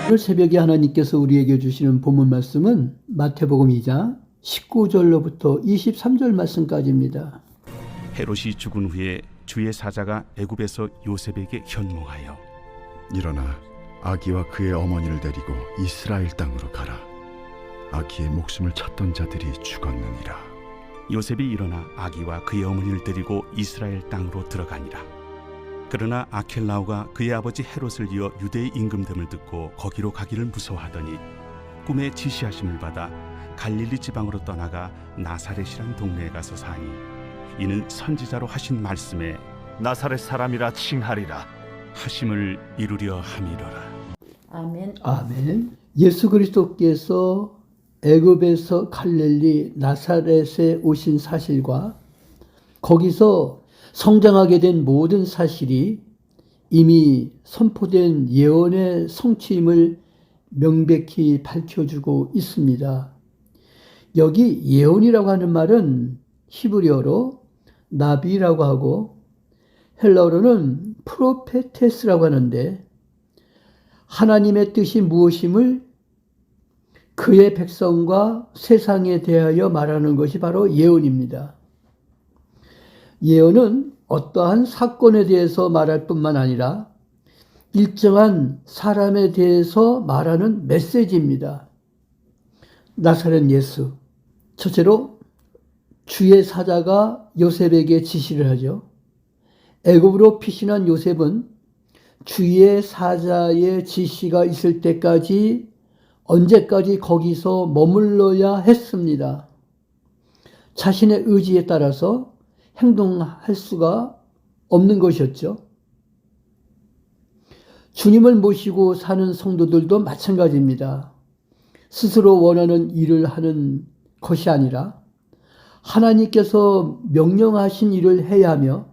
오늘 새벽에 하나님께서 우리에게 주시는 본문 말씀은 마태복음 2장 19절로부터 23절 말씀까지입니다. 헤롯이 죽은 후에 주의 사자가 애굽에서 요셉에게 현몽하여 일어나 아기와 그의 어머니를 데리고 이스라엘 땅으로 가라. 아기의 목숨을 찾던 자들이 죽었느니라. 요셉이 일어나 아기와 그의 어머니를 데리고 이스라엘 땅으로 들어가니라. 그러나 아켈라오가 그의 아버지 헤롯을 이어 유대의 임금됨을 듣고 거기로 가기를 무서워하더니 꿈에 지시하심을 받아 갈릴리 지방으로 떠나가 나사렛이란 동네에 가서 사니 이는 선지자로 하신 말씀에 나사렛 사람이라 칭하리라 하심을 이루려 함이로라. 아멘. 아멘. 예수 그리스도께서 애굽에서 갈릴리 나사렛에 오신 사실과 거기서 성장하게 된 모든 사실이 이미 선포된 예언의 성취임을 명백히 밝혀주고 있습니다. 여기 예언이라고 하는 말은 히브리어로 나비라고 하고 헬라어로는 프로페테스라고 하는데 하나님의 뜻이 무엇임을 그의 백성과 세상에 대하여 말하는 것이 바로 예언입니다. 예언은 어떠한 사건에 대해서 말할 뿐만 아니라 일정한 사람에 대해서 말하는 메시지입니다. 나사렛 예수. 첫째로 주의 사자가 요셉에게 지시를 하죠. 애굽으로 피신한 요셉은 주의 사자의 지시가 있을 때까지 언제까지 거기서 머물러야 했습니다. 자신의 의지에 따라서 행동할 수가 없는 것이었죠. 주님을 모시고 사는 성도들도 마찬가지입니다. 스스로 원하는 일을 하는 것이 아니라 하나님께서 명령하신 일을 해야 하며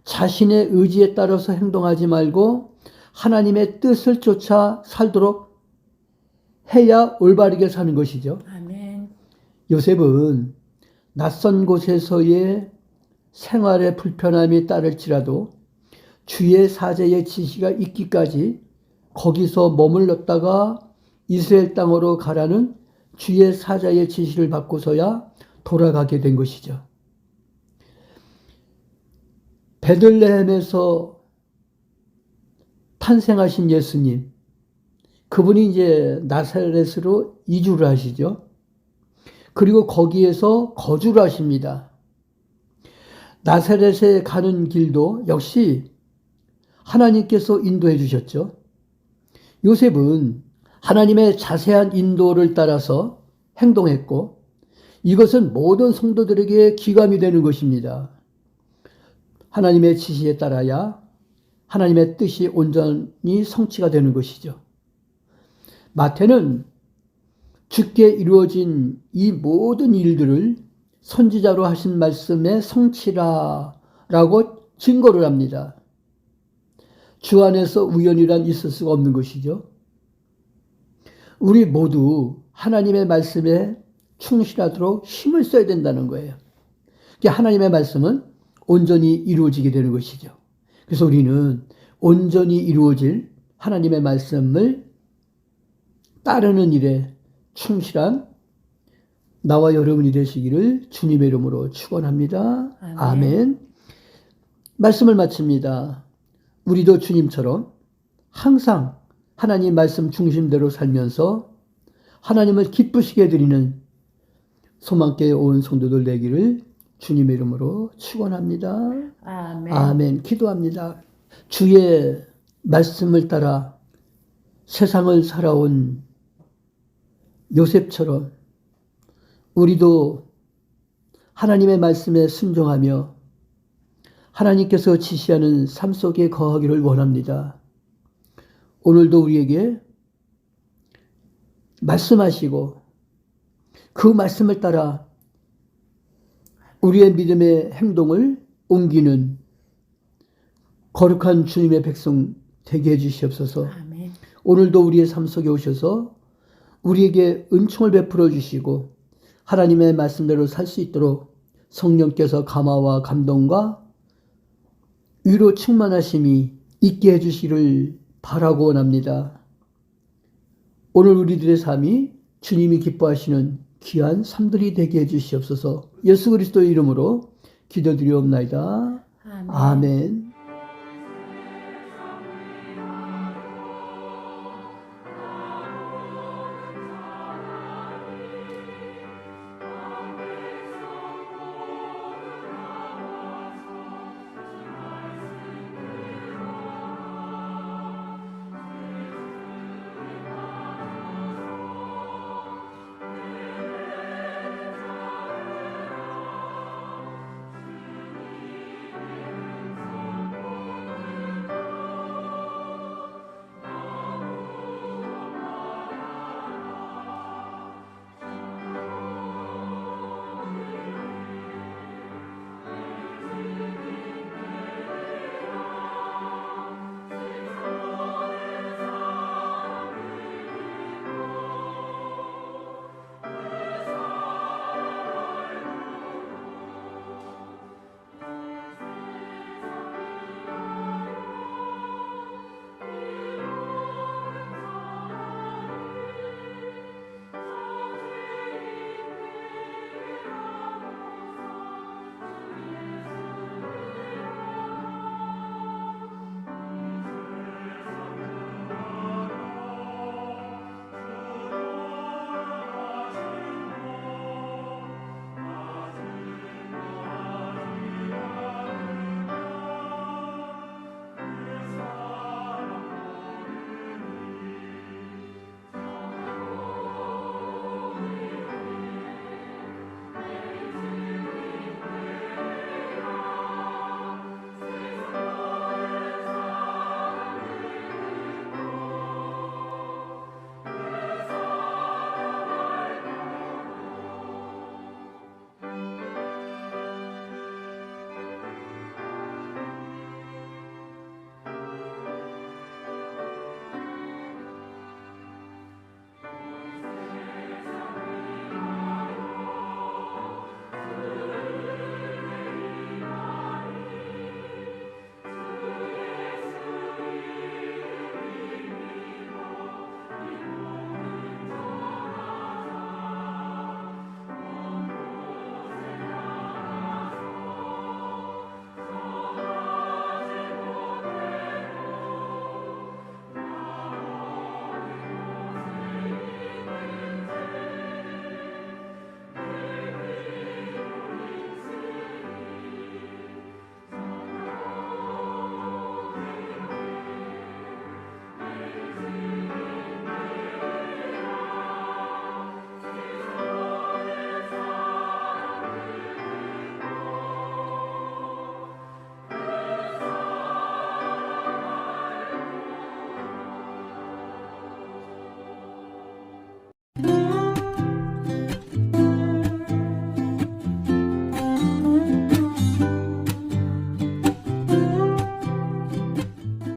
자신의 의지에 따라서 행동하지 말고 하나님의 뜻을 쫓아 살도록 해야 올바르게 사는 것이죠. 아멘. 요셉은 낯선 곳에서의 생활의 불편함이 따를지라도 주의 사자의 지시가 있기까지 거기서 머물렀다가 이스라엘 땅으로 가라는 주의 사자의 지시를 받고서야 돌아가게 된 것이죠. 베들레헴에서 탄생하신 예수님, 그분이 이제 나사렛으로 이주를 하시죠. 그리고 거기에서 거주를 하십니다. 나사렛에 가는 길도 역시 하나님께서 인도해 주셨죠. 요셉은 하나님의 자세한 인도를 따라서 행동했고 이것은 모든 성도들에게 기감이 되는 것입니다. 하나님의 지시에 따라야 하나님의 뜻이 온전히 성취가 되는 것이죠. 마태는 주께 이루어진 이 모든 일들을 선지자로 하신 말씀의 성취라라고 증거를 합니다. 주 안에서 우연이란 있을 수가 없는 것이죠. 우리 모두 하나님의 말씀에 충실하도록 힘을 써야 된다는 거예요. 하나님의 말씀은 온전히 이루어지게 되는 것이죠. 그래서 우리는 온전히 이루어질 하나님의 말씀을 따르는 일에 충실한 나와 여러분이 되시기를 주님의 이름으로 축원합니다. 아멘. 말씀을 마칩니다. 우리도 주님처럼 항상 하나님 말씀 중심대로 살면서 하나님을 기쁘시게 드리는 소망교회 온 성도들 되기를 주님의 이름으로 축원합니다. 아멘. 아멘. 기도합니다. 주의 말씀을 따라 세상을 살아온 요셉처럼 우리도 하나님의 말씀에 순종하며 하나님께서 지시하는 삶 속에 거하기를 원합니다. 오늘도 우리에게 말씀하시고 그 말씀을 따라 우리의 믿음의 행동을 옮기는 거룩한 주님의 백성 되게 해주시옵소서. 아멘. 오늘도 우리의 삶 속에 오셔서 우리에게 은총을 베풀어 주시고 하나님의 말씀대로 살 수 있도록 성령께서 감화와 감동과 위로 충만하심이 있게 해주시기를 바라고 원합니다. 오늘 우리들의 삶이 주님이 기뻐하시는 귀한 삶들이 되게 해주시옵소서. 예수 그리스도의 이름으로 기도드리옵나이다. 아멘. 아멘.